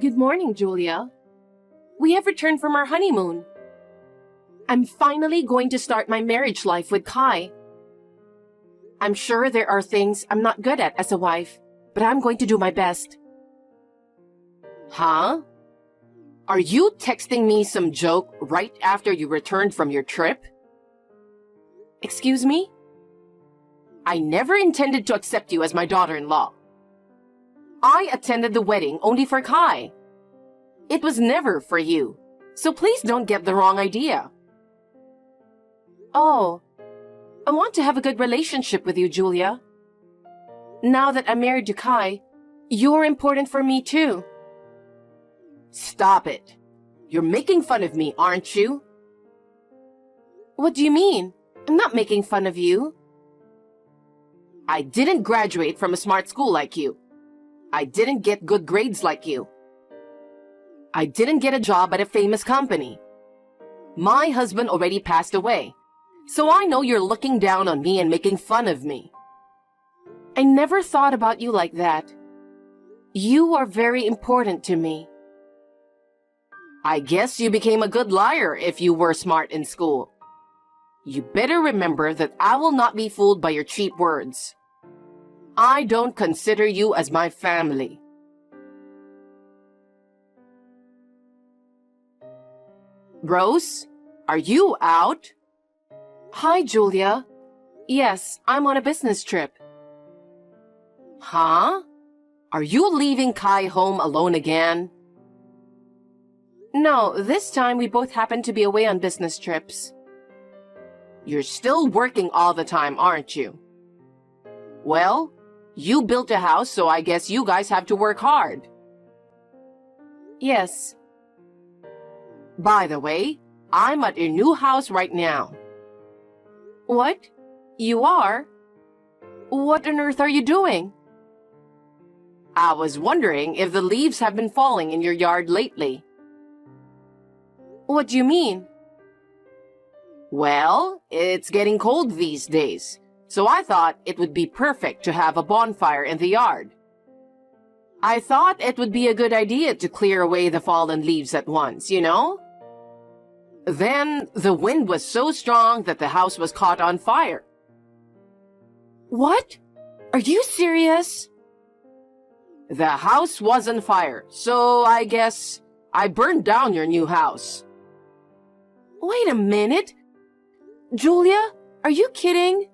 Good morning, Julia. We have returned from our honeymoon. I'm finally going to start my marriage life with Kai. I'm sure there are things I'm not good at as a wife, but I'm going to do my best. Huh? Are you texting me some joke right after you returned from your trip? Excuse me? I never intended to accept you as my daughter-in-law. I attended the wedding only for Kai. It was never for you, so please don't get the wrong idea. Oh, I want to have a good relationship with you, Julia. Now that I'm married to Kai, you're important for me too. Stop it. You're making fun of me, aren't you? What do you mean? I'm not making fun of you. I didn't graduate from a smart school like you. I didn't get good grades like you. I didn't get a job at a famous company. My husband already passed away, so I know you're looking down on me and making fun of me. I never thought about you like that. You are very important to me. I guess you became a good liar if you were smart in school. You better remember that I will not be fooled by your cheap words. I don't consider you as my family. Rose, are you out? Hi, Julia. Yes, I'm on a business trip. Huh? Are you leaving Kai home alone again? No, this time we both happen to be away on business trips. You're still working all the time, aren't you? Well, you built a house, so I guess you guys have to work hard. Yes. By the way, I'm at your new house right now. What? You are? What on earth are you doing? I was wondering if the leaves have been falling in your yard lately. What do you mean? Well, it's getting cold these days, so I thought it would be perfect to have a bonfire in the yard. I thought it would be a good idea to clear away the fallen leaves at once, you know? Then the wind was so strong that the house was caught on fire. What? Are you serious? The house was on fire, so I guess I burned down your new house. Wait a minute. Julia, are you kidding?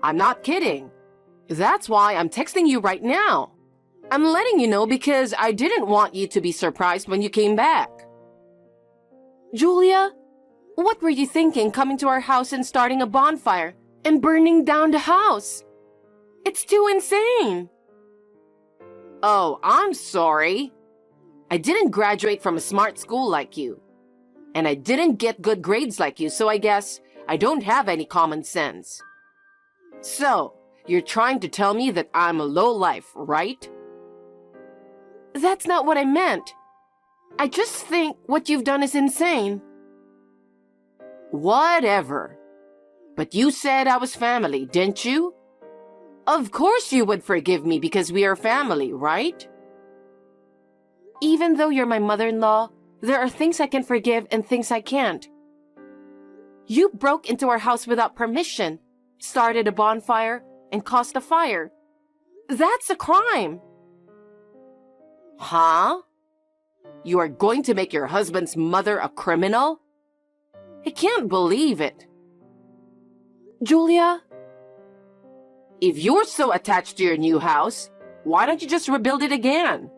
I'm not kidding. That's why I'm texting you right now. I'm letting you know because I didn't want you to be surprised when you came back. Julia, what were you thinking coming to our house and starting a bonfire and burning down the house? It's too insane. Oh, I'm sorry. I didn't graduate from a smart school like you. And I didn't get good grades like you, so I guess I don't have any common sense. So, you're trying to tell me that I'm a lowlife, right? That's not what I meant. I just think what you've done is insane. Whatever. But you said I was family, didn't you? Of course you would forgive me because we are family, right? Even though you're my mother-in-law, there are things I can forgive and things I can't. You broke into our house without permission, started a bonfire, and caused a fire. That's a crime. Huh? You are going to make your husband's mother a criminal? I can't believe it. Julia? If you're so attached to your new house, why don't you just rebuild it again?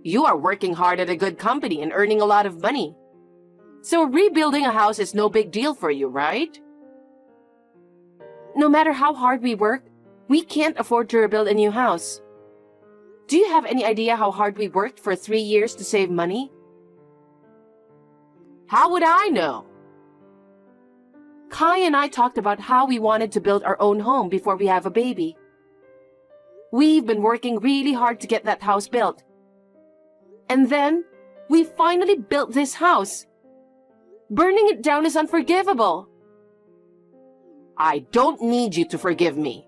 You are working hard at a good company and earning a lot of money. So rebuilding a house is no big deal for you, right? No matter how hard we work, we can't afford to rebuild a new house. Do you have any idea how hard we worked for 3 years to save money? How would I know? Kai and I talked about how we wanted to build our own home before we have a baby. We've been working really hard to get that house built. And then, we finally built this house. Burning it down is unforgivable. I don't need you to forgive me.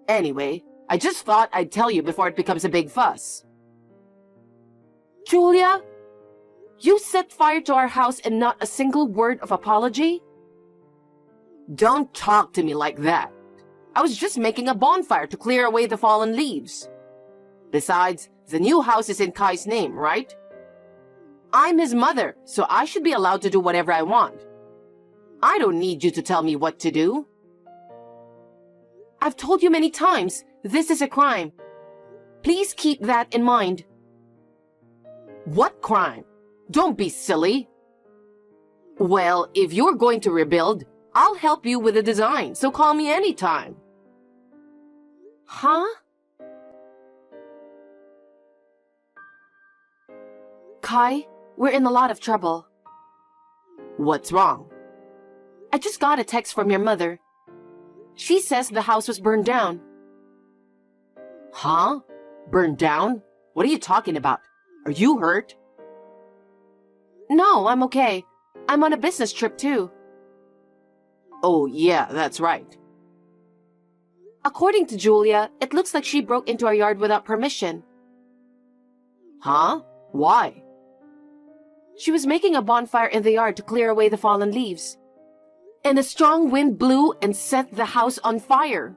Anyway, I just thought I'd tell you before it becomes a big fuss. Julia, you set fire to our house and not a single word of apology? Don't talk to me like that. I was just making a bonfire to clear away the fallen leaves. Besides, the new house is in Kai's name, right? I'm his mother, so I should be allowed to do whatever I want. I don't need you to tell me what to do. I've told you many times, this is a crime. Please keep that in mind. What crime? Don't be silly. Well, if you're going to rebuild, I'll help you with the design, so call me anytime. Huh? Kai, we're in a lot of trouble. What's wrong? I just got a text from your mother. She says the house was burned down. Huh? Burned down? What are you talking about? Are you hurt? No, I'm okay. I'm on a business trip too. Oh, yeah, that's right. According to Julia, it looks like she broke into our yard without permission. Huh? Why? She was making a bonfire in the yard to clear away the fallen leaves. And a strong wind blew and set the house on fire.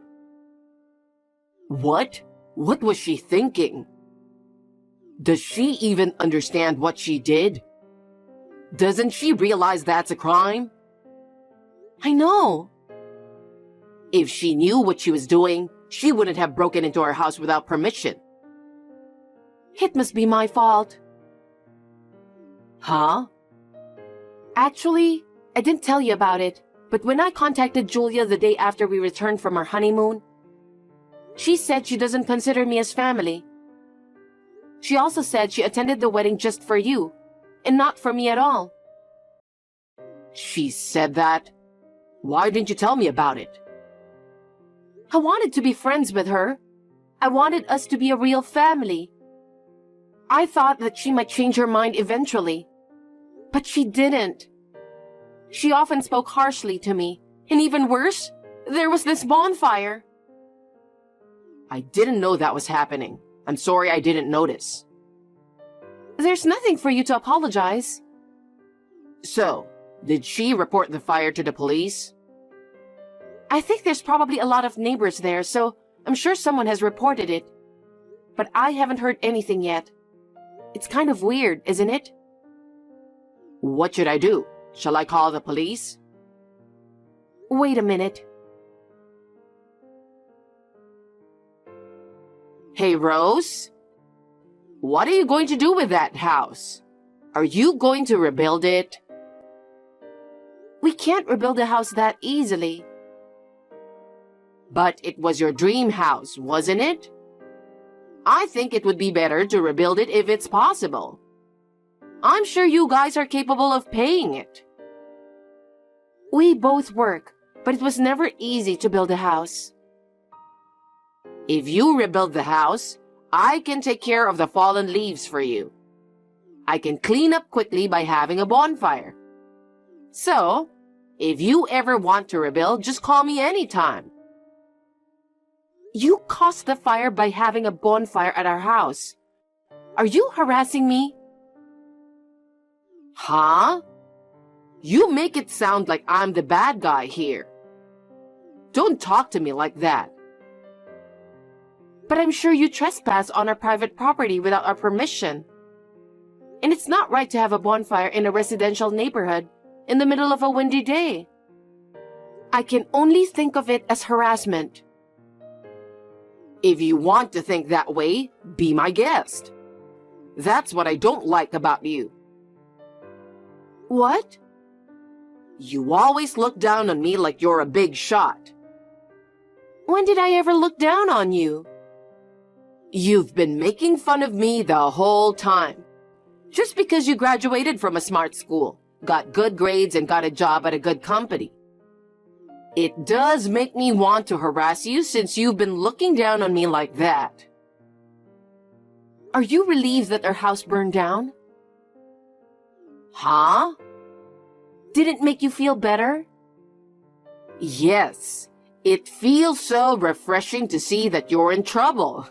What? What was she thinking? Does she even understand what she did? Doesn't she realize that's a crime? I know. If she knew what she was doing, she wouldn't have broken into our house without permission. It must be my fault. Huh? Actually, I didn't tell you about it, but when I contacted Julia the day after we returned from our honeymoon, she said she doesn't consider me as family. She also said she attended the wedding just for you, and not for me at all. She said that? Why didn't you tell me about it? I wanted to be friends with her. I wanted us to be a real family. I thought that she might change her mind eventually. But she didn't. She often spoke harshly to me, and even worse, there was this bonfire. I didn't know that was happening. I'm sorry I didn't notice. There's nothing for you to apologize. So, did she report the fire to the police? I think there's probably a lot of neighbors there, so I'm sure someone has reported it. But I haven't heard anything yet. It's kind of weird, isn't it? What should I do? Shall I call the police? Wait a minute. Hey, Rose? What are you going to do with that house? Are you going to rebuild it? We can't rebuild a house that easily. But it was your dream house, wasn't it? I think it would be better to rebuild it if it's possible. I'm sure you guys are capable of paying it. We both work, but it was never easy to build a house. If you rebuild the house, I can take care of the fallen leaves for you. I can clean up quickly by having a bonfire. So, if you ever want to rebuild, just call me anytime. You caused the fire by having a bonfire at our house. Are you harassing me? Huh? You make it sound like I'm the bad guy here. Don't talk to me like that. But I'm sure you trespass on our private property without our permission. And it's not right to have a bonfire in a residential neighborhood in the middle of a windy day. I can only think of it as harassment. If you want to think that way, be my guest. That's what I don't like about you. What? You always look down on me like you're a big shot. When did I ever look down on you? You've been making fun of me the whole time. Just because you graduated from a smart school, got good grades, and got a job at a good company. It does make me want to harass you since you've been looking down on me like that. Are you relieved that our house burned down? Huh? Did it make you feel better? Yes. It feels so refreshing to see that you're in trouble.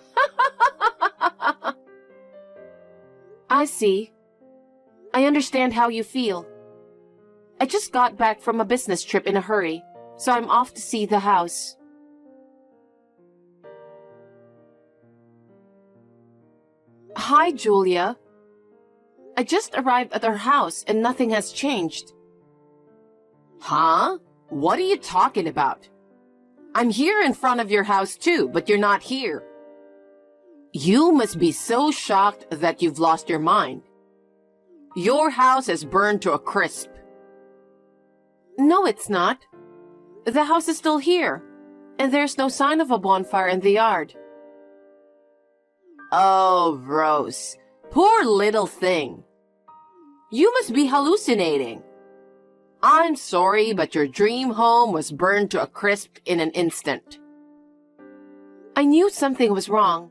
I see. I understand how you feel. I just got back from a business trip in a hurry, so I'm off to see the house. Hi, Julia. I just arrived at our house and nothing has changed. Huh? What are you talking about? I'm here in front of your house too, but you're not here. You must be so shocked that you've lost your mind. Your house has burned to a crisp. No, it's not. The house is still here, and there's no sign of a bonfire in the yard. Oh, Rose, poor little thing. You must be hallucinating. I'm sorry, but your dream home was burned to a crisp in an instant. I knew something was wrong.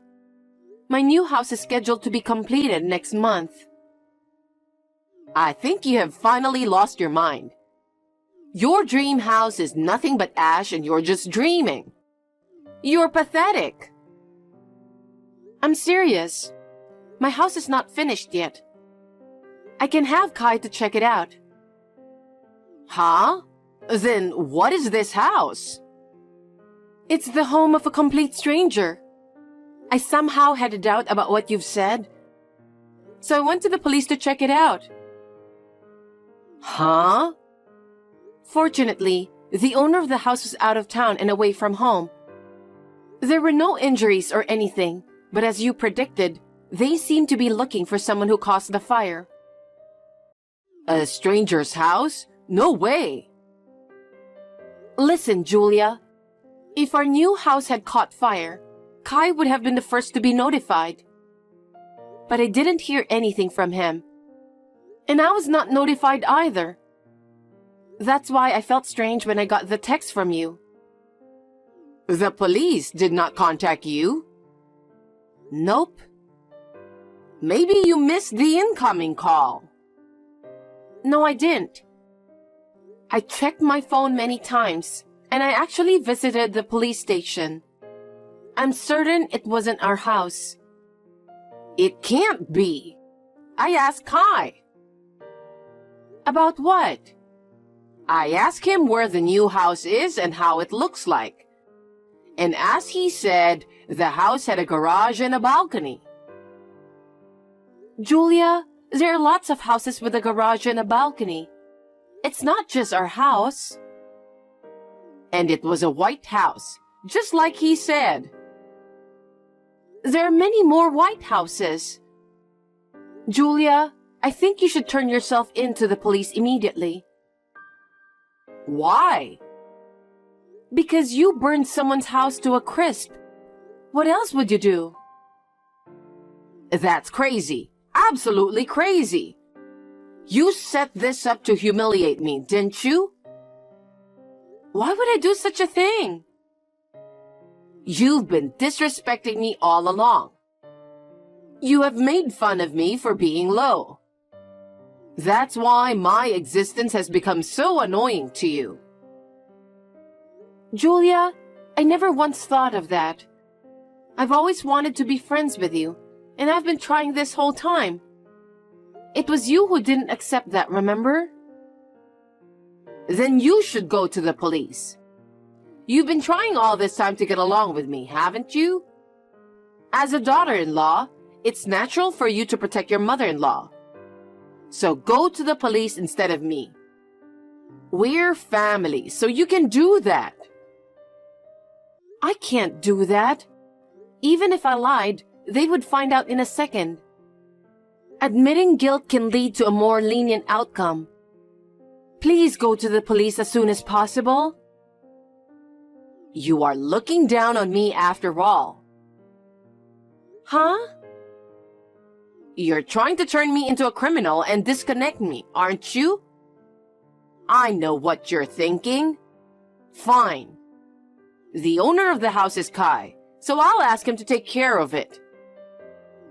My new house is scheduled to be completed next month. I think you have finally lost your mind. Your dream house is nothing but ash and you're just dreaming. You're pathetic. I'm serious. My house is not finished yet. I can have Kai to check it out. Huh? Then what is this house? It's the home of a complete stranger. I somehow had a doubt about what you've said, so I went to the police to check it out. Huh? Fortunately, the owner of the house was out of town and away from home. There were no injuries or anything, but as you predicted, they seemed to be looking for someone who caused the fire. A stranger's house? No way! Listen, Julia. If our new house had caught fire, Kai would have been the first to be notified. But I didn't hear anything from him. And I was not notified either. That's why I felt strange when I got the text from you. The police did not contact you? Nope. Maybe you missed the incoming call. No, I didn't. I checked my phone many times, and I actually visited the police station. I'm certain it wasn't our house. It can't be. I asked Kai. About what? I asked him where the new house is and how it looks like. And as he said, the house had a garage and a balcony. Julia, there are lots of houses with a garage and a balcony. It's not just our house. And it was a white house, just like he said. There are many more white houses. Julia, I think you should turn yourself in to the police immediately. Why? Because you burned someone's house to a crisp. What else would you do? That's crazy. Absolutely crazy. You set this up to humiliate me, didn't you? Why would I do such a thing? You've been disrespecting me all along. You have made fun of me for being low. That's why my existence has become so annoying to you. Julia, I never once thought of that. I've always wanted to be friends with you, and I've been trying this whole time. It was you who didn't accept that, remember? Then you should go to the police. You've been trying all this time to get along with me, haven't you? As a daughter-in-law, it's natural for you to protect your mother-in-law. So go to the police instead of me. We're family, so you can do that. I can't do that. Even if I lied, they would find out in a second. Admitting guilt can lead to a more lenient outcome. Please go to the police as soon as possible. You are looking down on me after all. Huh? You're trying to turn me into a criminal and disconnect me, aren't you? I know what you're thinking. Fine. The owner of the house is Kai, so I'll ask him to take care of it.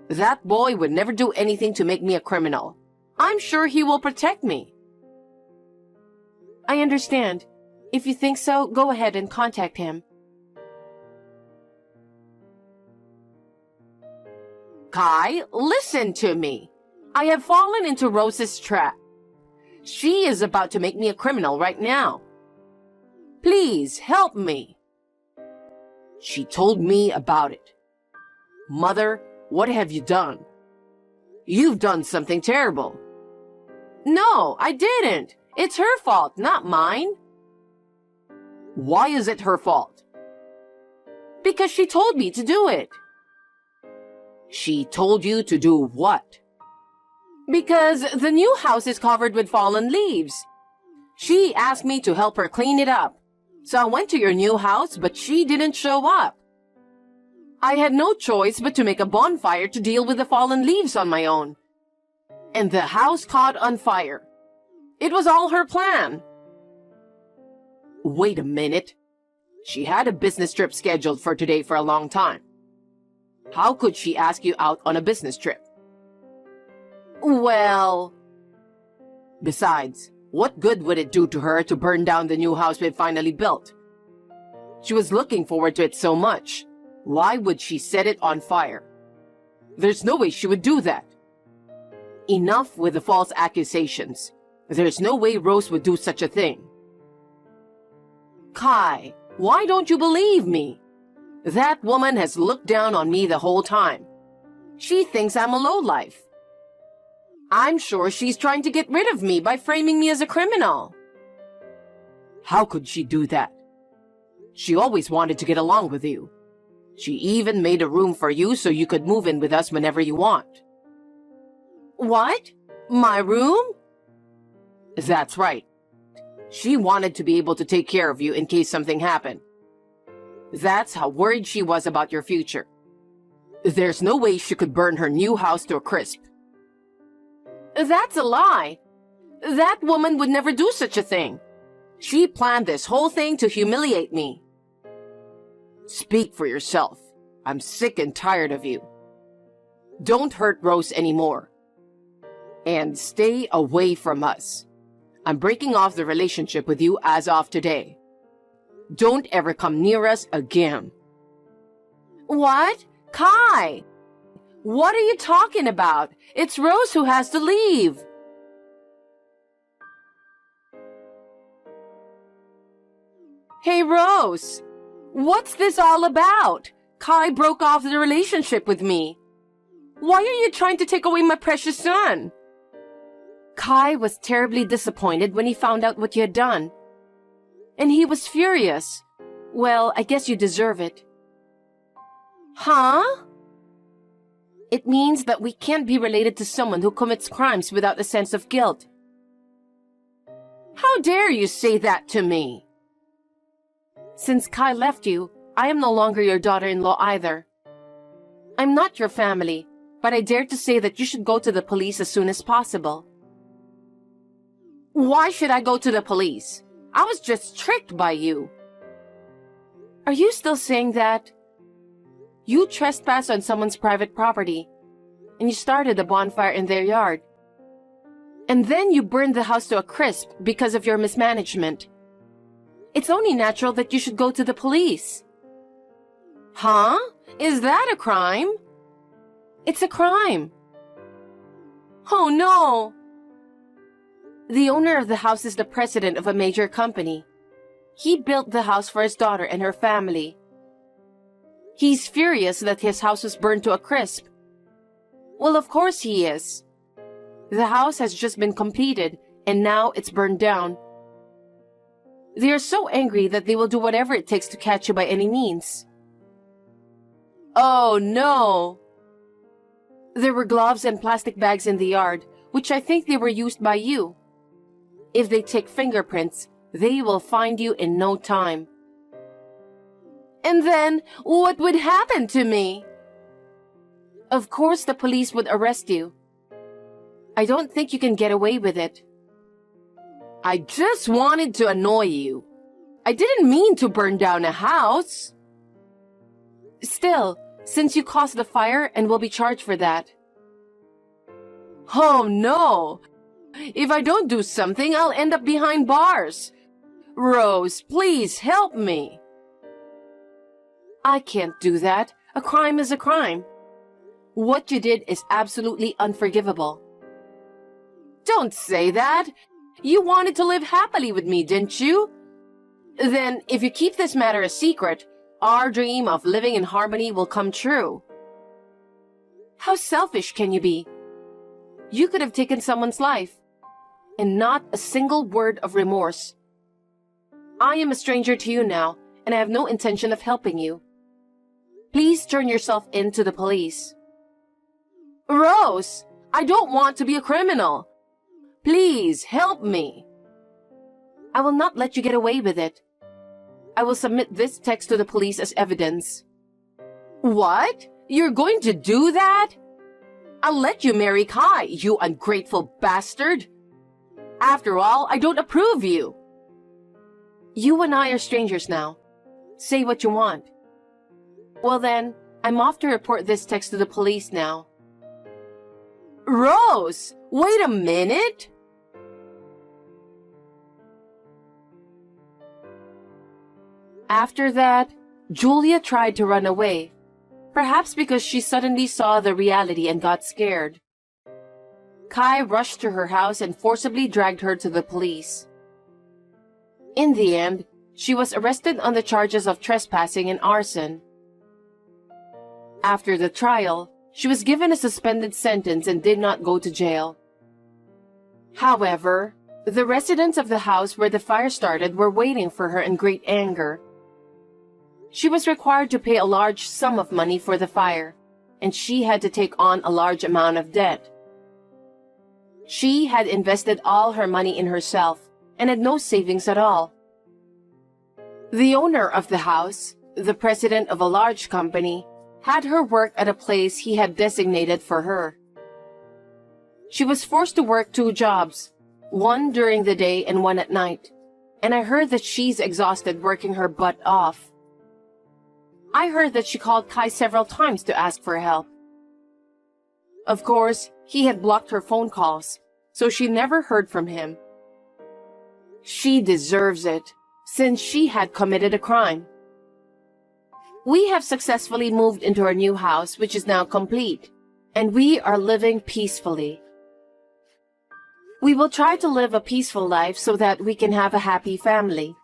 That boy would never do anything to make me a criminal. I'm sure he will protect me. I understand. If you think so, go ahead and contact him. Kai, listen to me. I have fallen into Rose's trap. She is about to make me a criminal right now. Please help me. She told me about it. Mother, what have you done? You've done something terrible. No, I didn't. It's her fault, not mine. Why is it her fault? Because she told me to do it. She told you to do what? Because the new house is covered with fallen leaves. She asked me to help her clean it up. So I went to your new house, but she didn't show up. I had no choice but to make a bonfire to deal with the fallen leaves on my own. And the house caught on fire. It was all her plan. Wait a minute. She had a business trip scheduled for today for a long time. How could she ask you out on a business trip? Well... Besides, what good would it do to her to burn down the new house we've finally built? She was looking forward to it so much. Why would she set it on fire? There's no way she would do that. Enough with the false accusations. There's no way Rose would do such a thing. Kai, why don't you believe me? That woman has looked down on me the whole time. She thinks I'm a lowlife. I'm sure she's trying to get rid of me by framing me as a criminal. How could she do that? She always wanted to get along with you. She even made a room for you so you could move in with us whenever you want. What? My room? That's right. She wanted to be able to take care of you in case something happened. That's how worried she was about your future. There's no way she could burn her new house to a crisp. That's a lie. That woman would never do such a thing. She planned this whole thing to humiliate me. Speak for yourself. I'm sick and tired of you. Don't hurt Rose anymore. And stay away from us. I'm breaking off the relationship with you as of today. Don't ever come near us again. What? Kai! What are you talking about? It's Rose who has to leave. Hey, Rose. What's this all about? Kai broke off the relationship with me. Why are you trying to take away my precious son? Kai was terribly disappointed when he found out what you had done. And he was furious. Well, I guess you deserve it. Huh? It means that we can't be related to someone who commits crimes without a sense of guilt. How dare you say that to me? Since Kai left you, I am no longer your daughter-in-law either. I'm not your family, but I dare to say that you should go to the police as soon as possible. Why should I go to the police? I was just tricked by you. Are you still saying that? You trespassed on someone's private property, and you started a bonfire in their yard. And then you burned the house to a crisp because of your mismanagement. It's only natural that you should go to the police. Huh? Is that a crime? It's a crime. Oh no! The owner of the house is the president of a major company. He built the house for his daughter and her family. He's furious that his house was burned to a crisp. Well, of course he is. The house has just been completed, and now it's burned down. They are so angry that they will do whatever it takes to catch you by any means. Oh, no! There were gloves and plastic bags in the yard, which I think they were used by you. If they take fingerprints, they will find you in no time. And then, what would happen to me? Of course the police would arrest you. I don't think you can get away with it. I just wanted to annoy you. I didn't mean to burn down a house. Still, since you caused the fire and will be charged for that. Oh no! If I don't do something, I'll end up behind bars. Rose, please help me. I can't do that. A crime is a crime. What you did is absolutely unforgivable. Don't say that. You wanted to live happily with me, didn't you? Then, if you keep this matter a secret, our dream of living in harmony will come true. How selfish can you be? You could have taken someone's life, and not a single word of remorse. I am a stranger to you now, and I have no intention of helping you. Please turn yourself in to the police. Rose, I don't want to be a criminal. Please help me. I will not let you get away with it. I will submit this text to the police as evidence. What? You're going to do that? I'll let you marry Kai, you ungrateful bastard. After all, I don't approve you. You and I are strangers now. Say what you want. Well then, I'm off to report this text to the police now. Rose, wait a minute. After that, Julia tried to run away, perhaps because she suddenly saw the reality and got scared. Kai rushed to her house and forcibly dragged her to the police. In the end, she was arrested on the charges of trespassing and arson. After the trial, she was given a suspended sentence and did not go to jail. However, the residents of the house where the fire started were waiting for her in great anger. She was required to pay a large sum of money for the fire, and she had to take on a large amount of debt. She had invested all her money in herself and had no savings at all. The owner of the house, the president of a large company, had her work at a place he had designated for her. She was forced to work 2 jobs, one during the day and one at night, and I heard that she's exhausted working her butt off. I heard that she called Kai several times to ask for help. Of course, he had blocked her phone calls, so she never heard from him. She deserves it, since she had committed a crime. We have successfully moved into our new house, which is now complete, and we are living peacefully. We will try to live a peaceful life so that we can have a happy family.